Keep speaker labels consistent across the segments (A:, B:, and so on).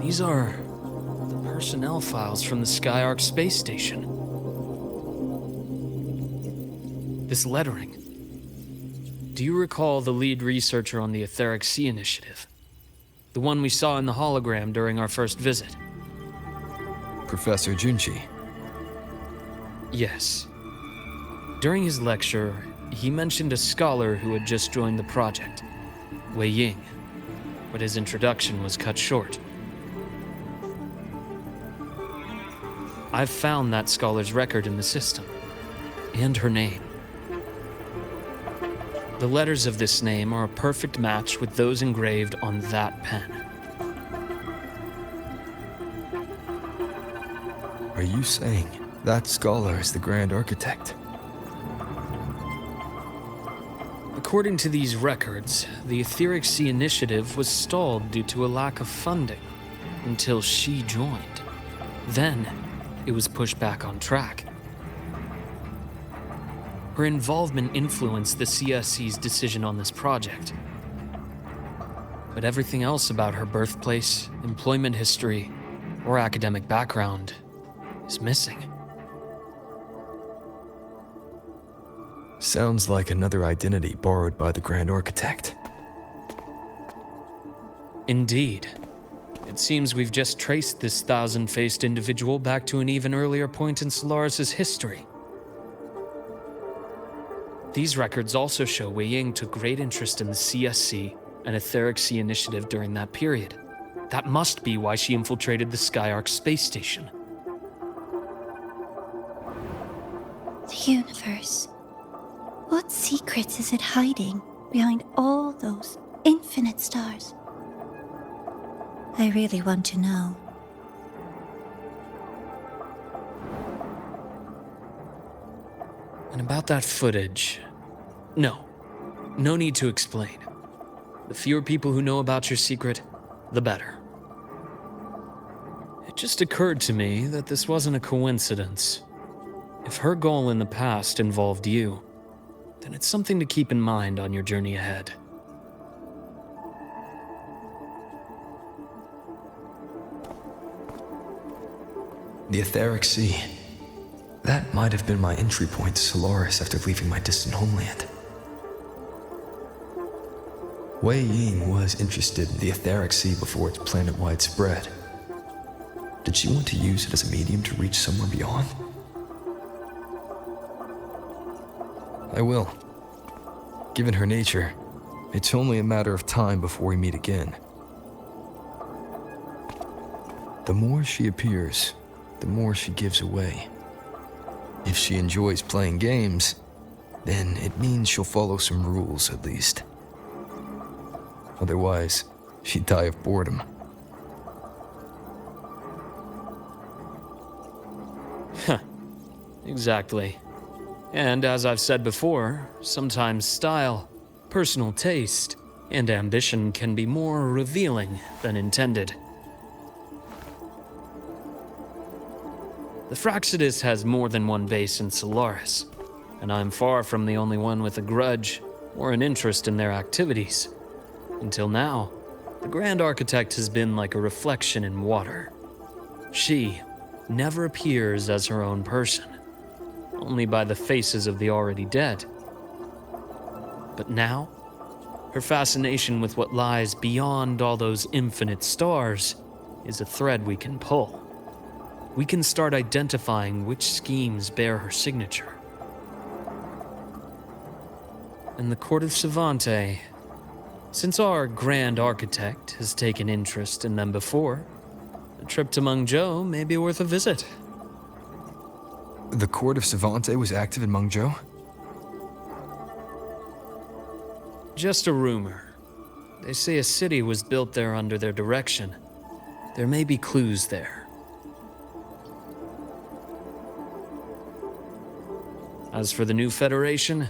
A: These are the personnel files from the Skyark space station. This lettering. Do you recall the lead researcher on the Etheric Sea Initiative? The one we saw in the hologram during our first visit?
B: Professor Junchi.
A: Yes. During his lecture, he mentioned a scholar who had just joined the project, Wei Ying, but his introduction was cut short. I've found that scholar's record in the system, and her name. The letters of this name are a perfect match with those engraved on that pen.
B: Are you saying that scholar is the Grand Architect?
A: According to these records, the Etheric Sea Initiative was stalled due to a lack of funding until she joined. Then, it was pushed back on track. Her involvement influenced the CSC's decision on this project. But everything else about her birthplace, employment history, or academic background is missing.
B: Sounds like another identity borrowed by the Grand Architect.
A: Indeed. It seems we've just traced this thousand-faced individual back to an even earlier point in Solaris' history. These records also show Wei Ying took great interest in the CSC and Etheric Sea Initiative during that period. That must be why she infiltrated the Skyark space station.
C: The universe. What secrets is it hiding behind all those infinite stars? I really want to know.
A: And about that footage, no need to explain. The fewer people who know about your secret, the better. It just occurred to me that this wasn't a coincidence. If her goal in the past involved you, then it's something to keep in mind on your journey ahead.
B: The Etheric Sea. That might have been my entry point to Solaris after leaving my distant homeland. Wei Ying was interested in the Etheric Sea before its planet-wide spread. Did she want to use it as a medium to reach somewhere beyond? I will. Given her nature, it's only a matter of time before we meet again. The more she appears, the more she gives away. If she enjoys playing games, then it means she'll follow some rules at least. Otherwise, she'd die of boredom.
A: Exactly. And as I've said before, sometimes style, personal taste, and ambition can be more revealing than intended. The Fraxidus has more than one base in Solaris, and I'm far from the only one with a grudge or an interest in their activities. Until now, the Grand Architect has been like a reflection in water. She never appears as her own person, only by the faces of the already dead. But now, her fascination with what lies beyond all those infinite stars is a thread we can pull. We can start identifying which schemes bear her signature. And the Court of Savante, since our Grand Architect has taken interest in them before, a trip to Mengzhou may be worth a visit.
B: The Court of Savante was active in Mengzhou?
A: Just a rumor. They say a city was built there under their direction. There may be clues there. As for the new Federation,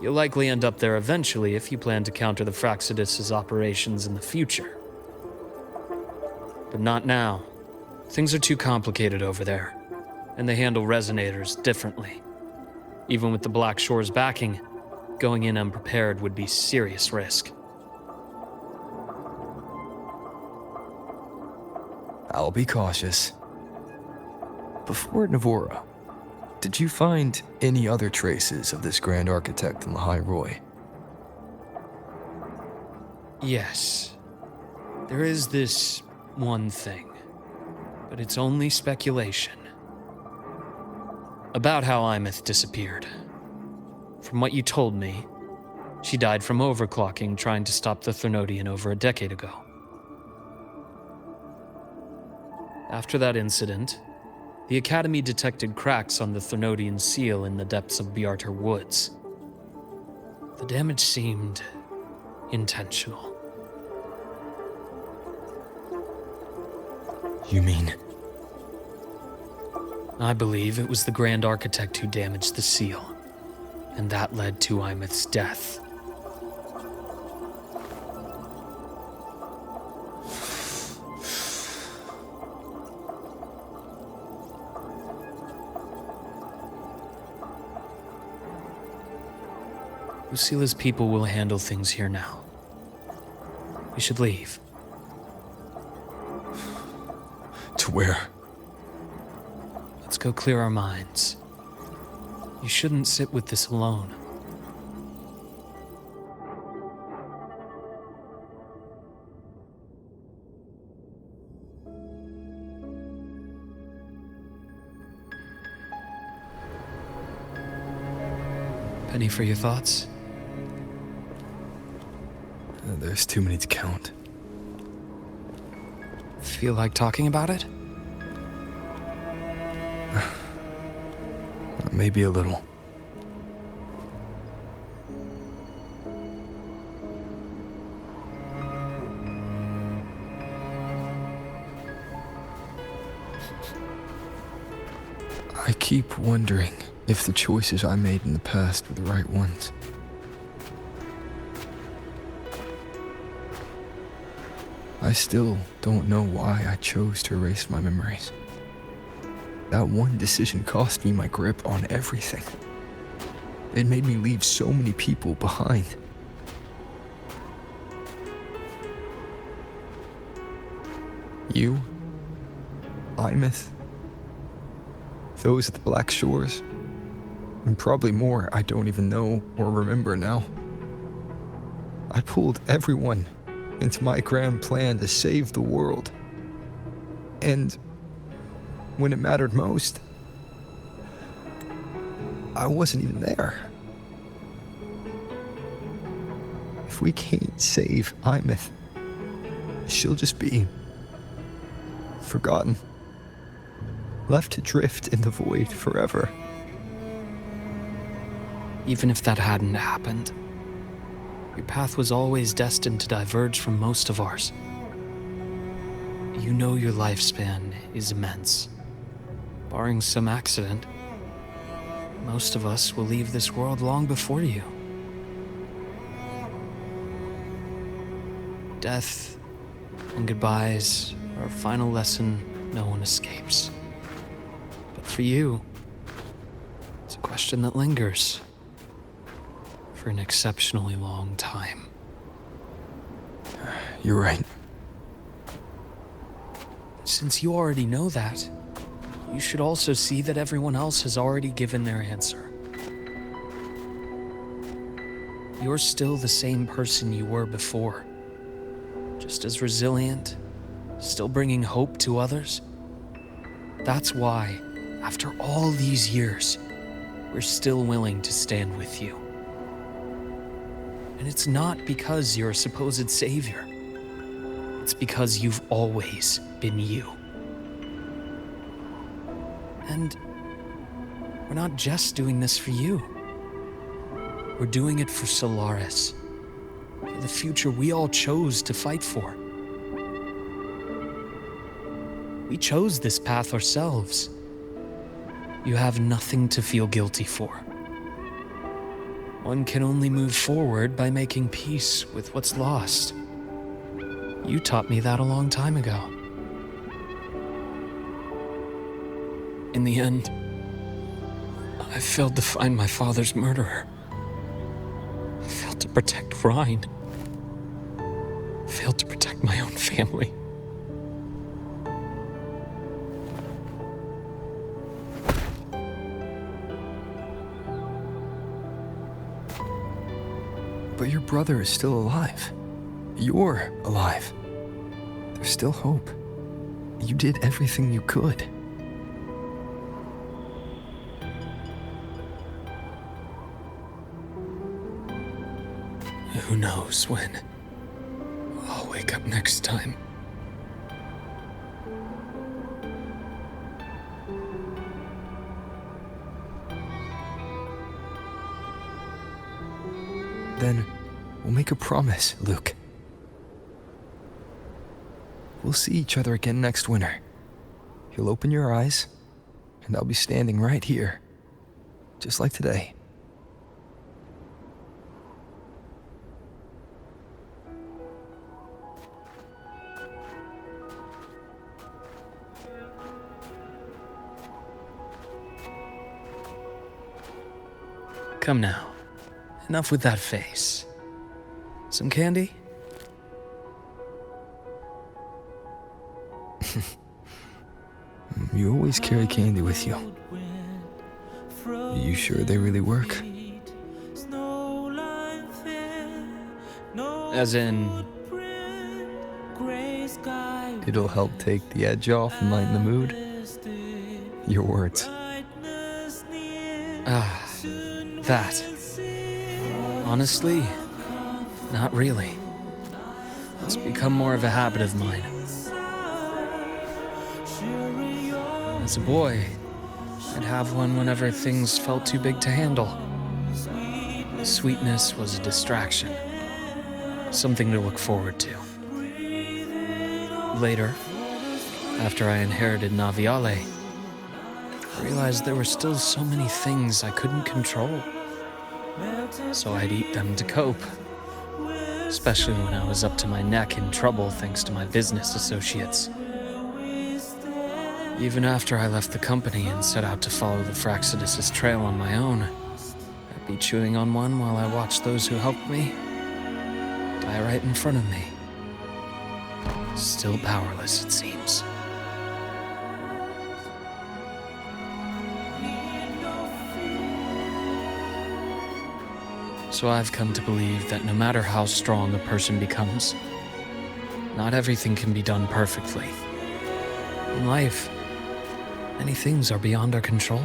A: you'll likely end up there eventually if you plan to counter the Fraxidus' operations in the future. But not now. Things are too complicated over there, and they handle resonators differently. Even with the Black Shore's backing, going in unprepared would be serious risk.
B: I'll be cautious. Before Navora, did you find any other traces of this Grand Architect in the High Roy?
A: Yes. There is this one thing, but it's only speculation. About how Imeth disappeared. From what you told me, she died from overclocking trying to stop the Threnodian over a decade ago. After that incident, the Academy detected cracks on the Threnodian seal in the depths of Bjartar Woods. The damage seemed intentional.
B: You mean?
A: I believe it was the Grand Architect who damaged the seal, and that led to Imeth's death. Lucila's people will handle things here now. We should leave.
B: To where?
A: Let's go clear our minds. You shouldn't sit with this alone. Penny for your thoughts?
B: There's too many to count.
A: Feel like talking about it?
B: Maybe a little. I keep wondering if the choices I made in the past were the right ones. I still don't know why I chose to erase my memories. That one decision cost me my grip on everything. It made me leave so many people behind. You, Imeth, those at the Black Shores, and probably more I don't even know or remember now. I pulled everyone into my grand plan to save the world. And when it mattered most, I wasn't even there. If we can't save Imeth, she'll just be forgotten, left to drift in the void forever.
A: Even if that hadn't happened, your path was always destined to diverge from most of ours. You know your lifespan is immense. Barring some accident, most of us will leave this world long before you. Death and goodbyes are a final lesson no one escapes. But for you, it's a question that lingers for an exceptionally long time.
B: You're right.
A: Since you already know that, you should also see that everyone else has already given their answer. You're still the same person you were before. Just as resilient, still bringing hope to others. That's why, after all these years, we're still willing to stand with you. And it's not because you're a supposed savior. It's because you've always been you. And we're not just doing this for you. We're doing it for Solaris, for the future we all chose to fight for. We chose this path ourselves. You have nothing to feel guilty for. One can only move forward by making peace with what's lost. You taught me that a long time ago. In the end, I failed to find my father's murderer. I failed to protect Rhine. I failed to protect my own family.
B: But your brother is still alive. You're alive. There's still hope. You did everything you could.
A: Who knows when I'll wake up next time.
B: Then we'll make a promise, Luke. We'll see each other again next winter. You'll open your eyes, and I'll be standing right here, just like today.
A: Come now. Enough with that face. Some candy?
B: You always carry candy with you. You sure they really work?
A: As in,
B: It'll help take the edge off and lighten the mood? Your words.
A: that. Honestly, not really. It's become more of a habit of mine. As a boy, I'd have one whenever things felt too big to handle. Sweetness was a distraction, something to look forward to. Later, after I inherited Naviale, I realized there were still so many things I couldn't control. So I'd eat them to cope, especially when I was up to my neck in trouble thanks to my business associates. Even after I left the company and set out to follow the Fraxidus' trail on my own, I'd be chewing on one while I watched those who helped me die right in front of me. Still powerless, it seems. So I've come to believe that no matter how strong a person becomes, not everything can be done perfectly. In life, many things are beyond our control.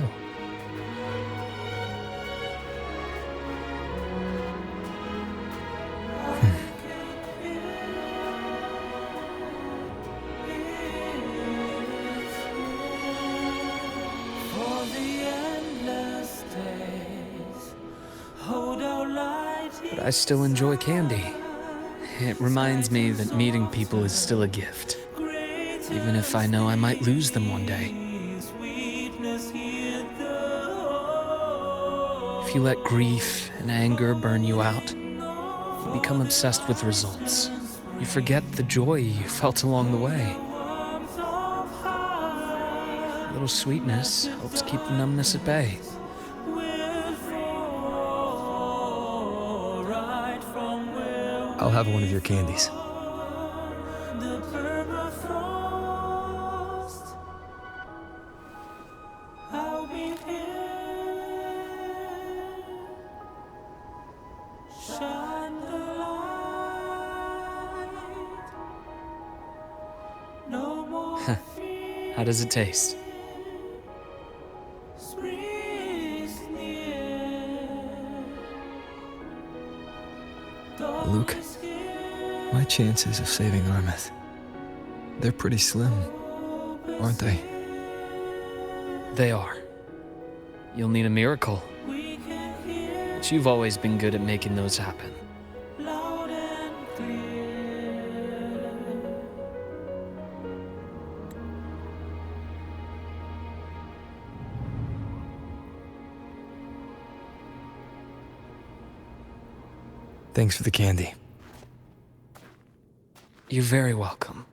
A: But I still enjoy candy. It reminds me that meeting people is still a gift, even if I know I might lose them one day. If you let grief and anger burn you out, you become obsessed with results. You forget the joy you felt along the way. A little sweetness helps keep the numbness at bay.
B: I'll have one of your candies.
A: How does it taste?
B: Luke, my chances of saving Armeth, they're pretty slim, aren't they?
A: They are. You'll need a miracle. But you've always been good at making those happen.
B: Thanks for the candy.
A: You're very welcome.